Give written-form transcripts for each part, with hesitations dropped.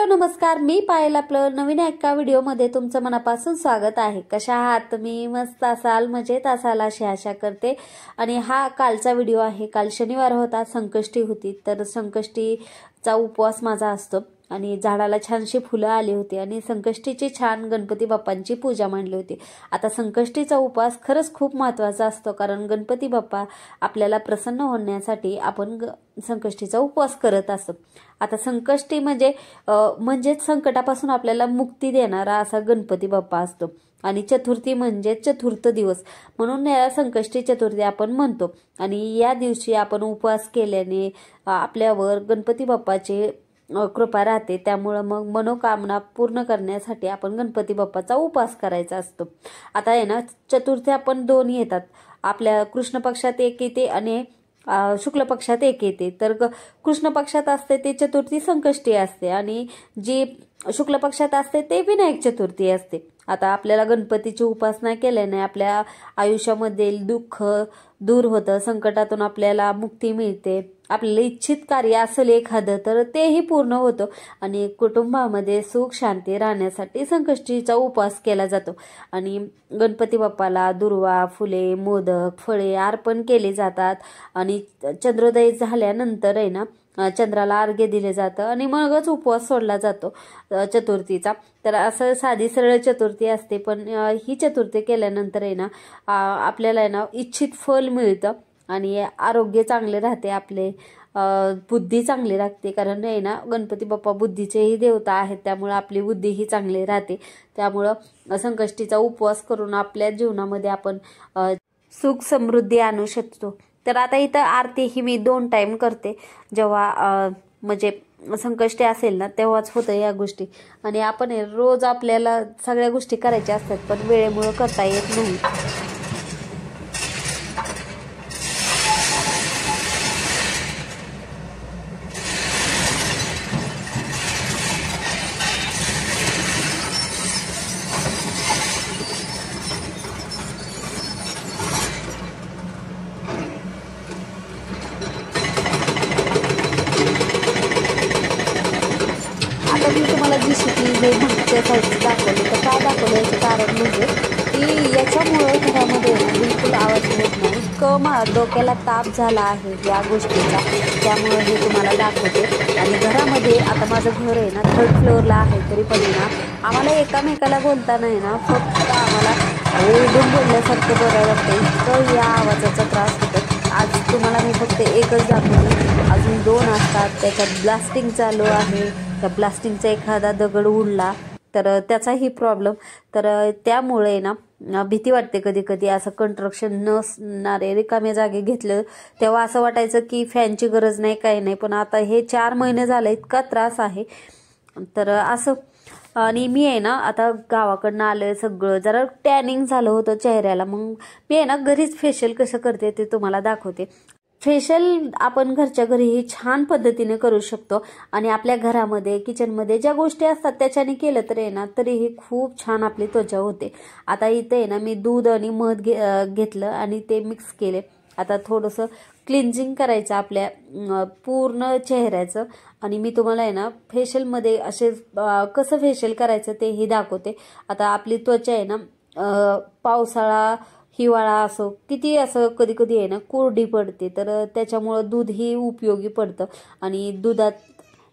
Hello नमस्कार, मी पायल आपलं नवीन एका व्हिडिओमध्ये तुमचं मनापासून स्वागत आहे। कशा आहात तुम्ही? मस्त असाल, मजेत असाल अशी आशा करते। आणि हा कालचा व्हिडिओ आहे। काल शनिवार होता, संकष्टी होती, तर संकष्टीचा उपवास माझा असतो आणि झाडाला छानशी फुलं आली होती आणि संकष्टीची छान गणपती बाप्पांची पूजा मांडली होती। आता संकष्टीचा उपवास खरंच खूप महत्त्वाचा असतो, कारण गणपती बाप्पा आपल्याला प्रसन्न होण्यासाठी आपण संकष्टीचा उपवास करत असतो। आता संकष्टी म्हणजेच संकटापासून आपल्याला मुक्ती देणारा असा गणपती बाप्पा असतो। आणि चतुर्थी म्हणजे चतुर्थ दिवस, म्हणून याला संकष्टी चतुर्थी आपण म्हणतो। आणि या दिवशी आपण उपवास केल्याने आपल्यावर गणपती बाप्पाचे कृपा राहते, त्यामुळे मग मनोकामना पूर्ण करण्यासाठी आपण गणपती बाप्पाचा उपवास करायचा असतो। आता आहे ना, चतुर्थी आपण दोन येतात, आपल्या कृष्ण पक्षात एक येते आणि शुक्ल पक्षात एक येते। तर कृष्ण पक्षात असते ते चतुर्थी संकष्टी असते आणि जी शुक्ल पक्षात असते ते विनायक चतुर्थी असते। आता आपल्याला गणपतीची उपासना केल्याने आपल्या आयुष्यामध्ये दुःख दूर होतं, संकटातून आपल्याला मुक्ती मिळते, आपल्याला इच्छित कार्य असेल एखादं तर तेही पूर्ण होतं आणि कुटुंबामध्ये सुख शांती राहण्यासाठी संकष्टीचा उपवास केला जातो। आणि गणपती बाप्पाला दुर्वा, फुले, मोदक, फळे अर्पण केले जातात आणि चंद्रोदय झाल्यानंतर आहे ना चंद्राला अर्घ्य दिले जातं आणि मगच उपवास सोडला जातो चतुर्थीचा। तर असं साधी सरळ चतुर्थी असते, पण ही चतुर्थी केल्यानंतर आहे ना आपल्याला आहे ना इच्छित फल मिळतं आणि आरोग्य चांगले राहते, आपले बुद्धी चांगली राहते, कारण आहे ना गणपती बाप्पा बुद्धीचेही देवता आहेत, त्यामुळे आपली बुद्धीही चांगली राहते। त्यामुळं संकष्टीचा उपवास करून आपल्या जीवनामध्ये आपण सुख समृद्धी आणू शकतो। तर आता इथं आरती ही मी 2 टाइम करते, जेव्हा म्हणजे संकष्टी असेल ना तेव्हाच होतं या गोष्टी। आणि आपण रोज आपल्याला सगळ्या गोष्टी करायच्या असतात, पण वेळेमुळे करता येत नाही। मी तुम्हाला जी शिकली हे मागच्या साईडचं दाखवलं, तर काय दाखवलं याचं कारण म्हणजे की याच्यामुळं घरामध्ये बिलकुल आवाज होत नाही, इतकं डोक्याला ताप झाला आहे या गोष्टीचा, त्यामुळे हे तुम्हाला दाखवते। आणि घरामध्ये आता माझं घर आहे ना 3rd फ्लोअरला आहे, तरी पण आहे ना आम्हाला एकामेकाला बोलता नाही ना, फक्त आम्हाला ओरडून बोलल्यासारखं बरं वाटतं, इतकं या आवाजाचा त्रास होतो। आज तुम्हाला मी फक्त एकच दाखवली, अजून 2 असतात, त्याच्यात ब्लास्टिंग चालू आहे, त्या ब्लास्टिंगचा एखादा दगड उडला तर त्याचाही प्रॉब्लेम। तर त्यामुळे ना भीती वाटते कधी कधी, असं कंस्ट्रक्शन नसणारे रिकामे जागे घेतलं तेव्हा असं वाटायचं की फॅनची गरज नाही, काही नाही, पण आता हे 4 महिने झाले इतका त्रास आहे। तर असं आणि मी आहे ना आता गावाकडनं आलं, सगळं जरा टॅनिंग झालं होतं चेहऱ्याला, मग मी आहे ना घरीच फेशियल कसं करते ते तुम्हाला दाखवते। फेशियल आपण घरच्या घरीही छान पद्धतीने करू शकतो आणि आपल्या घरामध्ये किचनमध्ये ज्या गोष्टी असतात त्याच्याने केलं तर आहे ना तरीही खूप छान आपली त्वचा होते। आता इथे आहे ना मी दूध आणि मध घेतलं आणि ते मिक्स केले। आता थोडंसं क्लिन्झिंग करायचं आपल्या पूर्ण चेहऱ्याचं, आणि मी तुम्हाला आहे ना फेशियलमध्ये असे कसं फेशियल करायचं तेही दाखवते। आता आपली त्वचा आहे ना पावसाळा हिवाळा असो किती असं कधी कधी आहे ना कोरडी पडते, तर त्याच्यामुळं दूध ही उपयोगी पडतं। आणि दुधात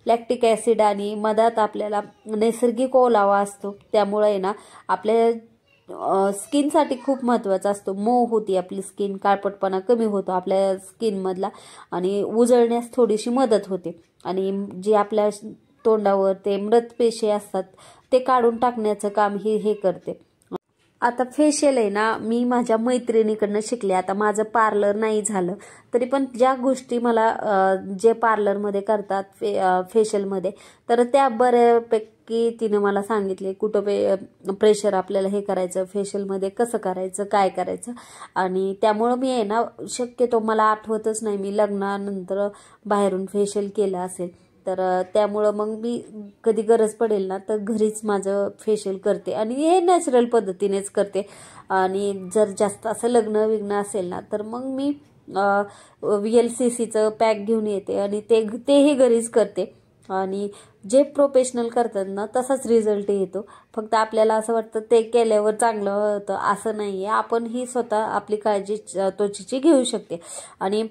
लॅक्टिक ॲसिड आणि मधात आपल्याला नैसर्गिक ओलावा असतो, त्यामुळे आहे ना आपल्या स्किनसाठी खूप महत्त्वाचा असतो। मऊ होती आपली स्किन, काळपटपणा कमी होतो आपल्या स्किनमधला आणि उजळण्यास थोडीशी मदत होते। आणि जे आपल्या तोंडावर ते मृत पेशी असतात ते काढून टाकण्याचं काम हे करते। आता फेशियल आहे ना मी माझ्या मैत्रिणीकडनं शिकले। आता माझं पार्लर नाही झालं तरी पण ज्या गोष्टी मला जे पार्लरमध्ये करतात फेशियलमध्ये, तर त्या बऱ्यापैकी तिने मला सांगितले कुठं प्रेशर आपल्याला हे करायचं, फेशियलमध्ये कसं करायचं, काय करायचं। आणि त्यामुळं मी आहे ना शक्यतो मला आठवतच नाही मी लग्नानंतर बाहेरून फेशियल केलं असेल, तर त्यामुळं मग मी कधी गरज पडेल ना तर घरीच माझं फेशियल करते आणि हे नॅचरल पद्धतीनेच करते। आणि जर जास्त असं लग्न विग्न असेल ना तर मग मी VLCCचं पॅक घेऊन येते आणि तेही घरीच करते। आणि जे प्रोफेशनल करतात ना तसाच रिझल्ट येतो. फक्त आपल्याला असं वाटतं ते केल्यावर चांगलं होतं, असं नाही आहे. आपण ही स्वतः आपली काळजी त्वचेची घेऊ शकते. आणि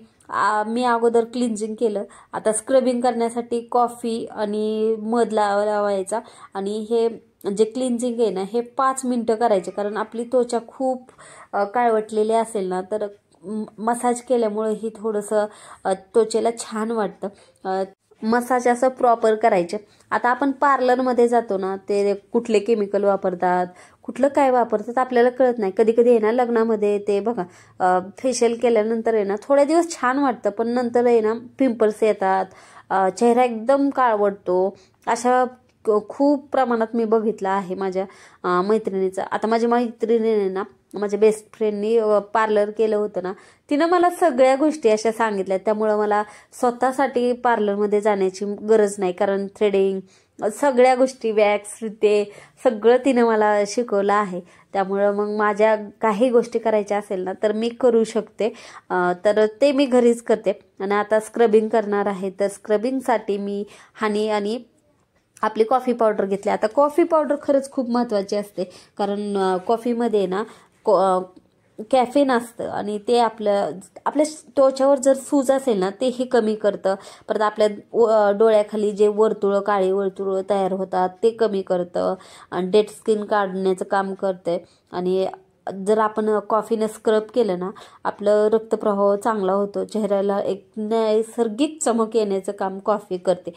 मी अगोदर क्लिन्झिंग केलं. आता स्क्रबिंग करण्यासाठी कॉफी आणि मध लावायचा. आणि हे जे क्लिन्झिंग आहे ना हे 5 मिनटं करायचे, कारण आपली त्वचा खूप काळवटलेली असेल ना तर मसाज केल्यामुळे ही थोडंसं त्वचेला छान वाटतं. मसाज असं प्रॉपर करायचे. आता आपण पार्लरमध्ये जातो ना, ते कुठले केमिकल वापरतात, कुठलं काय वापरतात आपल्याला कळत नाही. कधी कधी आहे ना लग्नामध्ये ते बघा फेशियल केल्यानंतर आहे ना थोडे दिवस छान वाटतं, पण नंतर आहे ना पिंपल्स येतात, चेहरा एकदम काळवटतो. अशा खूप प्रमाणात मी बघितलं आहे माझ्या मैत्रिणीचं. आता माझ्या मैत्रिणीने ना, माझ्या बेस्ट फ्रेंडनी पार्लर केलं होतं ना, तिनं मला सगळ्या गोष्टी अशा सांगितल्या. त्यामुळं मला स्वतःसाठी पार्लरमध्ये जाण्याची गरज नाही, कारण थ्रेडिंग सगळ्या गोष्टी, वॅक्स ते सगळं तिनं मला शिकवलं आहे. त्यामुळं मग माझ्या काही गोष्टी करायच्या असेल ना तर मी करू शकते. तर ते मी घरीच करते. आणि आता स्क्रबिंग करणार आहे, तर स्क्रबिंगसाठी मी हनी आणि आपली कॉफी पावडर घेतली. आता कॉफी पावडर खरंच खूप महत्त्वाची असते, कारण कॉफीमध्ये ना कॅफेन असतं आणि ते आपल्या त्वचावर जर सूज असेल ना तेही कमी करतं. परत आपल्या डोळ्याखाली जे वर्तुळं, काळी वर्तुळं तयार होतात ते कमी करतं आणि डेड स्किन काढण्याचं काम करते. आणि जर आपण कॉफीनं स्क्रब केलं ना आपलं रक्तप्रवाह चांगला होतो, चेहऱ्याला एक नैसर्गिक चमक येण्याचं काम कॉफी करते.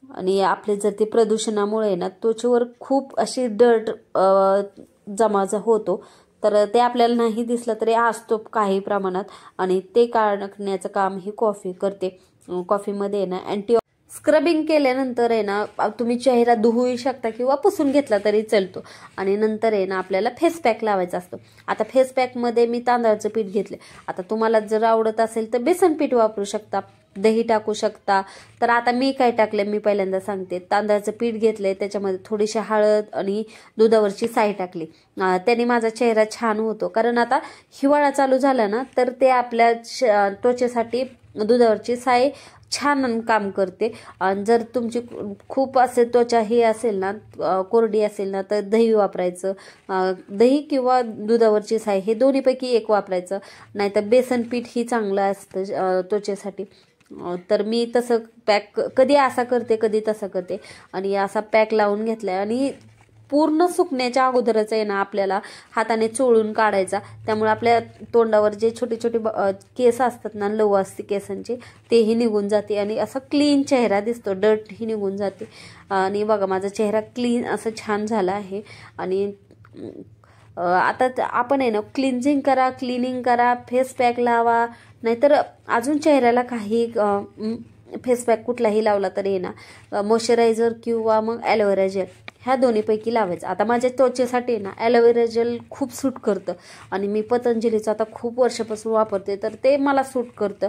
आणि आपले जर ते प्रदूषणामुळे ना त्वचेवर खूप अशी डर्ट जमा होतो, तर ते आपल्याला नाही दिसलं तरी असतो काही प्रमाणात, आणि ते काढण्याचं काम ही कॉफी करते. कॉफीमध्ये ना स्क्रबिंग केल्यानंतर आहे ना तुम्ही चेहरा धुवूही शकता किंवा पुसून घेतला तरी चालतो. आणि नंतर आहे ना आपल्याला फेस पॅक लावायचा असतो. आता फेस पॅकमध्ये मी तांदळाचं पीठ घेतले. आता तुम्हाला जर आवडत असेल तर बेसन पीठ वापरू शकता, दही टाकू शकता. तर आता मी काय टाकले मी पहिल्यांदा सांगते. तांदळाचं पीठ घेतलंय, त्याच्यामध्ये थोडीशी हळद आणि दुधावरची साय टाकली. त्याने माझा चेहरा छान होतो, कारण आता हिवाळा चालू झाला ना तर ते आपल्या त्वचेसाठी दुधावरची साय छान काम करते. आणि जर तुमची खूप असे त्वचा ही असेल ना, कोरडी असेल ना, तर दही वापरायचं. दही किंवा दुधावरची साय हे दोन्हीपैकी एक वापरायचं. नाहीतर बेसन पीठ ही चांगलं असतं त्वचेसाठी. तर मी तसं पॅक कधी असा करते कधी तसं करते. आणि असा पॅक लावून घेतलाय. आणि पूर्ण सुकण्याच्या अगोदरच आहे ना आपल्याला हाताने चोळून काढायचा. त्यामुळे आपल्या तोंडावर जे छोटे छोटे केस असतात ना, लव असते केसांचे, तेही निघून जाते आणि असा क्लीन चेहरा दिसतो, डर्ट ही निघून जाते. आणि बघा माझा चेहरा क्लीन असं छान झाला आहे. आणि आता आपण आहे ना क्लिन्झिंग करा, क्लिनिंग करा, फेस पॅक लावा, नाहीतर अजून चेहऱ्याला काही फेस पॅक कुठलाही लावला तरी आहे ना मॉइश्चरायझर किंवा मग ॲलोवेरा जेल ह्या दोन्हीपैकी लावायचं. आता माझ्या त्वचेसाठी ना ॲलोवेरा जेल खूप सूट करतं आणि मी पतंजलीचं आता खूप वर्षापासून वापरते, तर ते मला सूट करतं.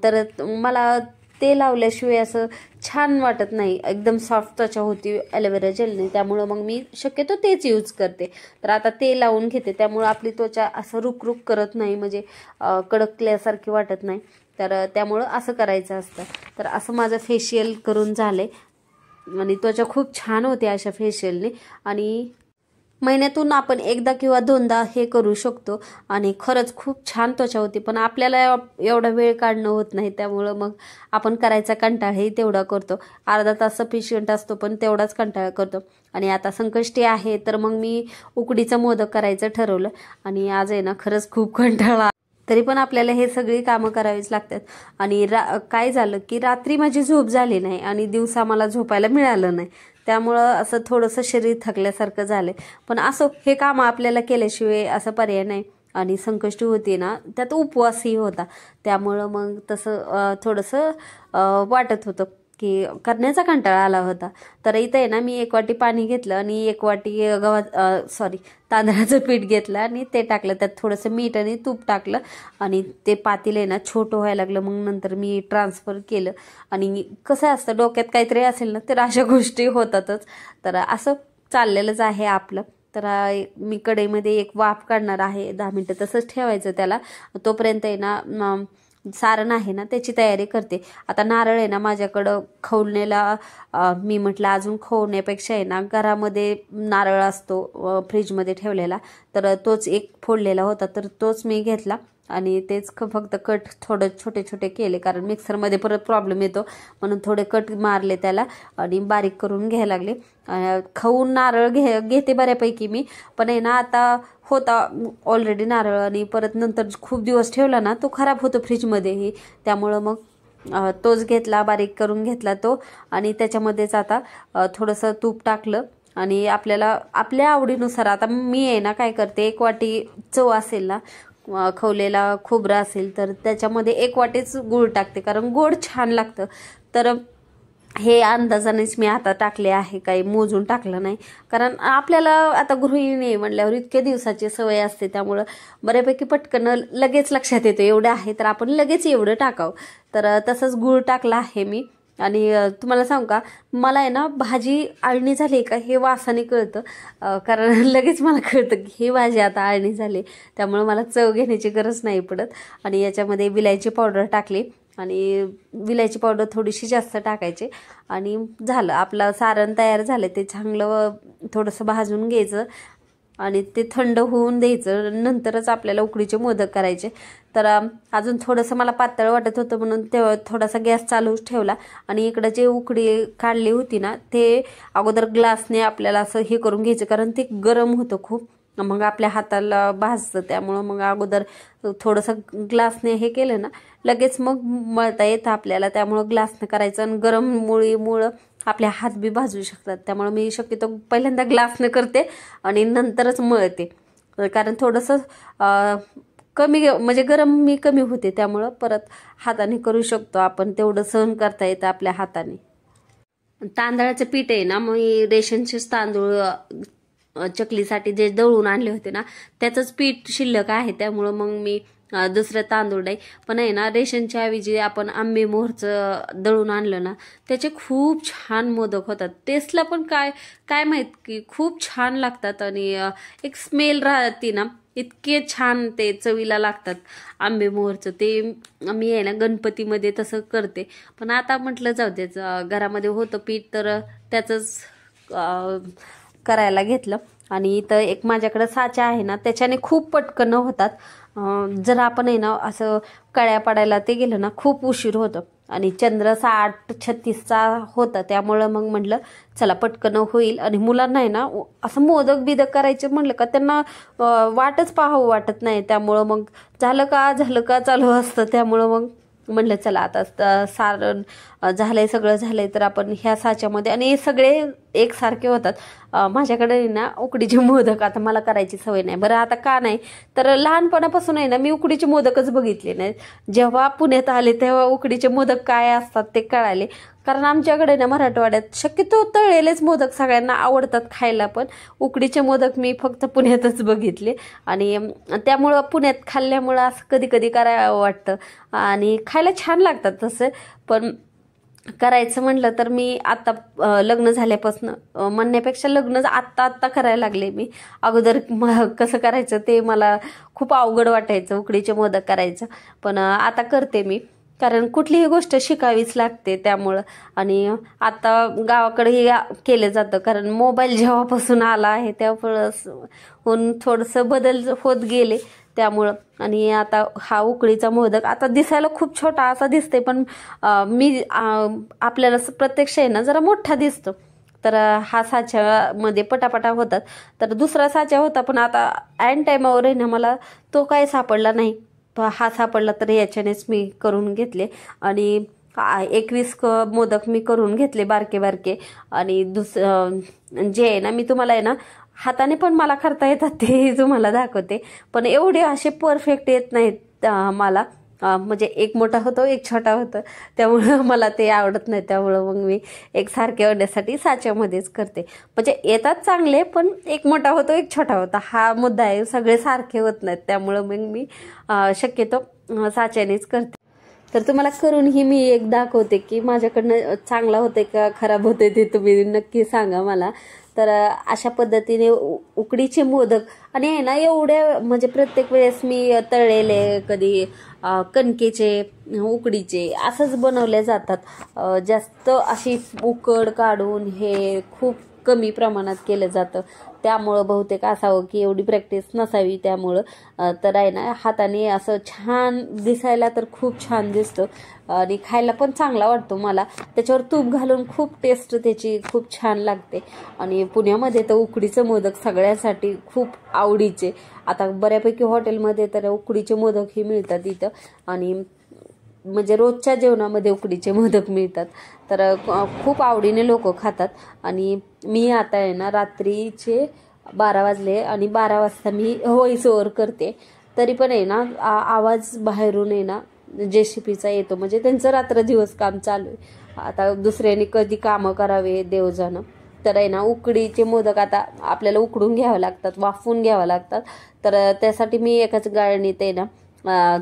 तर मला ते लावल्याशिवाय असं छान वाटत नाही, एकदम सॉफ्ट त्वचा होती ॲलोवेरा जेलने. त्यामुळं मग मी शक्यतो तेच यूज करते. तर आता ते लावून घेते, त्यामुळं आपली त्वचा असं रुक करत नाही, म्हणजे कडकल्यासारखी वाटत नाही. तर त्यामुळं असं करायचं असतं. तर असं माझं फेशियल करून झाले आणि त्वचा खूप छान होते अशा फेशियलने. आणि महिन्यातून आपण एकदा किंवा दोनदा हे करू शकतो आणि खरंच खूप छान त्वचा होती. पण आपल्याला एवढा वेळ काढणं होत नाही, त्यामुळं मग आपण करायचा कंटाळाही तेवढा करतो. अर्धा तास सफिशियंट असतो पण तेवढाच कंटाळा करतो. आणि आता संकष्टी आहे तर मग मी उकडीचं मोदक करायचं ठरवलं आणि आज आहे ना खरंच खूप कंटाळा. तरी पण आपल्याला हे सगळी कामं करावीच लागतात. आणि काय झालं की रात्री माझी झोप झाली नाही आणि दिवसा मला झोपायला मिळालं नाही. त्यामुळं असं थोडंसं शरीर थकल्यासारखं झालं. पण असं हे काम आपल्याला केल्याशिवाय असं पर्याय नाही. आणि संकष्टी होती ना, त्यात उपवासही होता, त्यामुळं मग तसं थोडंसं वाटत होतं की करण्याचा कंटाळा आला होता. तर इथं आहे ना मी 1 वाटी पाणी घेतलं आणि 1 वाटी तांदळाचं पीठ घेतलं आणि ते टाकलं. त्यात थोडंसं मीठ आणि तूप टाकलं आणि ते पातेलं आहे ना छोटं व्हायला लागलं. मग नंतर मी ट्रान्सफर केलं. आणि कसं असतं डोक्यात काहीतरी असेल ना तर अशा गोष्टी होतातच. तर असं चाललेलंच आहे आपलं. तर मी कढईमध्ये एक वाफ काढणार आहे, 10 मिनटं तसंच ठेवायचं त्याला. तोपर्यंत आहे ना सारण आहे ना त्याची तयारी करते. आता नारळ आहे ना माझ्याकडं खवणेला, मी म्हटलं अजून खवण्यापेक्षा आहे ना घरामध्ये नारळ असतो फ्रीजमध्ये ठेवलेला, तर तोच एक फोडलेला होता, तर तोच मी घेतला आणि तेच फक्त कट थोडं छोटे छोटे केले, कारण मिक्सरमध्ये परत प्रॉब्लेम येतो म्हणून थोडे कट मारले त्याला आणि बारीक करून घ्यायला लागले. खाऊन नारळ घेते बऱ्यापैकी मी, पण आहे ना आता होता ऑलरेडी नारळ आणि परत नंतर खूप दिवस ठेवला ना तो खराब होतो फ्रीजमध्येही, त्यामुळं मग तोच घेतला, बारीक करून घेतला तो आणि त्याच्यामध्येच आता थोडंसं तूप टाकलं आणि आपल्याला आपल्या आवडीनुसार, आता मी आहे ना काय करते, 1 वाटी चव असेल ना खवलेला खोबरं असेल तर त्याच्यामध्ये 1 वाटीच गूळ टाकते, कारण गोड छान लागतं. तर हे अंदाजानेच मी आता टाकले आहे, काही मोजून टाकलं नाही, कारण आपल्याला आता गृहिणी म्हणल्यावर इतक्या दिवसाची सवय असते, त्यामुळं बऱ्यापैकी पटकन लगेच लक्षात येतो एवढं आहे तर आपण लगेच एवढं टाकावं. तर तसंच गूळ टाकला आहे मी. आणि तुम्हाला सांगू का, मला आहे ना भाजी आळणी झाली का हे वासाने कळतं, कारण लगेच मला कळतं की ही भाजी आता आळणी झाली, त्यामुळे मला चव घेण्याची गरज नाही पडत. आणि याच्यामध्ये विलायची पावडर टाकली आणि विलायची पावडर थोडीशी जास्त टाकायची आणि झालं आपलं सारण तयार झालं. ते चांगलं थोडंसं भाजून घ्यायचं आणि ते थंड होऊन द्यायचं, नंतरच आपल्याला उकडीचे मोदक करायचे. तर अजून थोडंसं मला पातळ वाटत होतं म्हणून तेव्हा थोडासा गॅस चालूच ठेवला आणि इकडं जे उकडी काढली होती ना ते अगोदर ग्लासने आपल्याला असं हे करून घ्यायचं, कारण ते गरम होतं खूप, मग आपल्या हाताला भाजतं, त्यामुळं मग अगोदर थोडंसं ग्लासने हे केलं ना लगेच मग मळता येतं आपल्याला, त्यामुळं ग्लासने करायचं. आणि गरम मुळे आपले हात बी भाजू शकतात, त्यामुळे मी शक्यतो पहिल्यांदा ग्लासने करते आणि नंतरच मळते, कारण थोडंसं कमी म्हणजे गरम मी कमी होते, त्यामुळं परत हाताने करू शकतो आपण, तेवढं सहन करता येतं आपल्या हाताने. तांदळाचं पीठ आहे ना, मग रेशनचेच तांदूळ चकलीसाठी जे दळून आणले होते ना त्याचंच पीठ शिल्लक आहे, त्यामुळं मग मी दुसरं तांदूळ नाही, पण आहे ना रेशनच्या ऐवजी आपण आंबे मोहरचं दळून आणलं ना त्याचे खूप छान मोदक होतात. टेस्टला पण काय माहित की खूप छान लागतात आणि एक स्मेल राहते ना, इतके छान ते चवीला लागतात आंबे मोहरचं. ते मी आहे ना गणपतीमध्ये तसं करते, पण आता म्हटलं जाऊ द्याच, घरामध्ये होतं पीठ तर त्याचंच करायला घेतलं. आणि इथं एक माझ्याकडे साचा आहे ना त्याच्याने खूप पटकन होतात. जर आपण आहे ना असं कळ्या पडायला ते गेलं ना खूप उशीर होतं आणि चंद्र 6:36चा होता, त्यामुळं मग म्हटलं चला पटकन होईल. आणि मुलांना आहे ना असं मोदक बिदक करायचं म्हटलं का त्यांना वाटच पाहावं वाटत नाही, त्यामुळं मग झालं का चालू असतं, त्यामुळं मग म्हटलं चला आता सारण झालंय, सगळं झालंय, तर आपण ह्या साच्यामध्ये, आणि हे सगळे एकसारखे होतात. माझ्याकडे ना उकडीचे मोदक आता मला करायची सवय नाही. बरं आता का नाही, तर लहानपणापासून आहे ना मी उकडीचे मोदकच बघितले नाही. जेव्हा पुण्यात आले तेव्हा उकडीचे मोदक काय असतात ते कळाले, कारण आमच्याकडे ना मराठवाड्यात शक्यतो तळलेलेच मोदक सगळ्यांना आवडतात खायला, पण उकडीचे मोदक मी फक्त पुण्यातच बघितले आणि त्यामुळं पुण्यात खाल्ल्यामुळं असं कधी कधी करावं वाटतं आणि खायला छान लागतात तसं. पण करायचं म्हटलं तर मी आता लग्न झाल्यापासून म्हणण्यापेक्षा लग्न आत्ता करायला लागले मी. अगोदर कसं करायचं ते मला खूप अवघड वाटायचं उकडीचे मोदक करायचं, पण आता करते मी, कारण कुठलीही गोष्ट शिकावीच लागते त्यामुळं. आणि आता गावाकडे हे केलं जातं, कारण मोबाईल जेव्हापासून आला आहे तेव्हापासून थोडंसं बदल होत गेले त्यामुळं. आणि आता हा उकडीचा मोदक आता दिसायला खूप छोटा असा दिसते, पण मी आपल्याला प्रत्यक्ष आहे ना जरा मोठा दिसतो. तर हा साच्यामध्ये पटापटा होतात. तर दुसरा साचा होता, पण आता ऐन टायमावर आहे ना मला तो काय सापडला नाही, हा सापडला तर याच्यानेच मी करून घेतले. आणि 21 मोदक मी करून घेतले बारके बारके. आणि जे आहे ना मी तुम्हाला आहे ना हाताने पण मला करता येतात ते तुम्हाला दाखवते, पण एवढे असे परफेक्ट येत नाहीत मला. म्हणजे एक मोठा होतो एक छोटा होतो, त्यामुळं मला ते आवडत नाही, त्यामुळं मग मी एक सारखे होण्यासाठी साच्यामध्येच करते. म्हणजे येतात चांगले, पण एक मोठा होतो एक छोटा होता हा मुद्दा आहे, सगळे सारखे होत नाहीत, त्यामुळं मग मी शक्यतो साच्यानेच करते. तर तुम्हाला करूनही मी एक दाखवते की माझ्याकडनं चांगला होते का खराब होते ते तुम्ही नक्की सांगा मला। तर अशा पद्धतीने उकडीचे मोदक आणि आहे ना एवढ्या म्हणजे प्रत्येक वेळेस मी तळलेले कधी कणकेचे उकडीचे असंच बनवले जातात। जास्त अशी उकड काढून हे खूप कमी प्रमाणात केलं जातं, त्यामुळं बहुतेक असावं की एवढी प्रॅक्टिस नसावी त्यामुळं। तर आहे ना हाताने असं छान दिसायला तर खूप छान दिसतं आणि खायला पण चांगला वाटतो मला। त्याच्यावर तूप घालून खूप टेस्ट त्याची खूप छान लागते। आणि पुण्यामध्ये तर उकडीचं मोदक सगळ्यांसाठी खूप आवडीचे। आता बऱ्यापैकी हॉटेलमध्ये तर उकडीचे मोदकही मिळतात इथं आणि म्हणजे रोजच्या जेवणामध्ये उकडीचे मोदक मिळतात, तर खूप आवडीने लोक खातात। आणि मी आता आहे ना रात्रीचे 12 वाजले आणि 12 वाजता मी व्हॉइस ओव्हर करते, तरी पण आहे ना आवाज बाहेरून आहे ना JCBचा येतो, म्हणजे त्यांचं रात्र दिवस काम चालू आहे। आता दुसऱ्यांनी कधी कामं करावे देवजानं, तर आहे ना उकडीचे मोदक आता आपल्याला उकडून घ्यावे लागतात, वाफवून घ्यावे लागतात। तर त्यासाठी मी एकाच गाळणीत आहे ना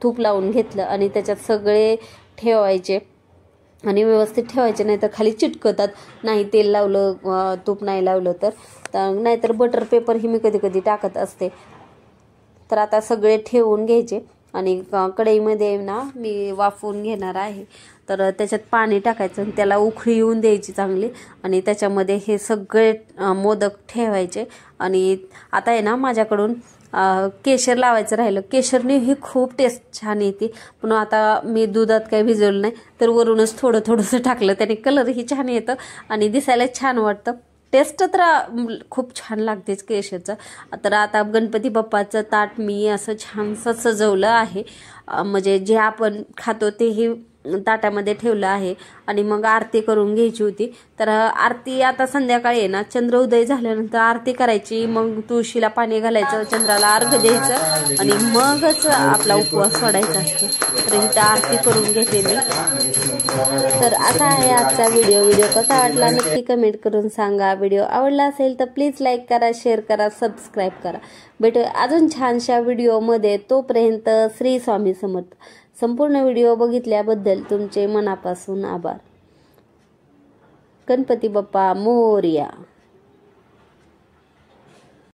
तूप लावून घेतलं आणि त्याच्यात सगळे ठेवायचे आणि व्यवस्थित ठेवायचे, नाही तर खाली चिटकतात, नाही तेल लावलं तूप नाही लावलं तर नाहीतर बटर पेपर ही मी कधी कधी टाकत असते। तर आता सगळे ठेवून घ्यायचे आणि कढईमध्ये ना मी वाफवून घेणार आहे। तर त्याच्यात पाणी टाकायचं आणि त्याला उकळी येऊन द्यायची चांगली आणि त्याच्यामध्ये हे सगळे मोदक ठेवायचे। आणि आता आहे ना माझ्याकडून केशर लावायचं राहिलं, केशरने ही खूप टेस्ट छान येते, पण आता मी दुधात काही भिजवलं नाही तर वरूनच थोडं थोडंसं टाकलं, त्याने कलरही छान येतं आणि दिसायला छान वाटतं, टेस्ट तर खूप छान लागतेच केशरचं। तर आता गणपती बाप्पाचं ताट मी असं छानसं सजवलं आहे, म्हणजे जे आपण खातो तेही ताटामध्ये ठेवलं आहे आणि मग आरती करून घ्यायची होती। तर आरती आता संध्याकाळी आहे ना चंद्रोदय झाल्यानंतर आरती करायची, मग तुळशीला पाणी घालायचं, चंद्राला अर्घ द्यायचं आणि मगच आपला उपवास सोडायचा असतो। तर इथं आरती करून घेते मी। तर असा आहे आजचा व्हिडिओ कसा वाटला नक्की कमेंट करून सांगा। व्हिडिओ आवडला असेल तर प्लीज लाईक करा, शेअर करा, सबस्क्राईब करा। भेटूया अजून छानशा व्हिडिओमध्ये, तोपर्यंत श्री स्वामी समर्थ। संपूर्ण व्हिडिओ बघितल्याबद्दल तुमचे मनापासून आभार। गणपती बाप्पा मोरया।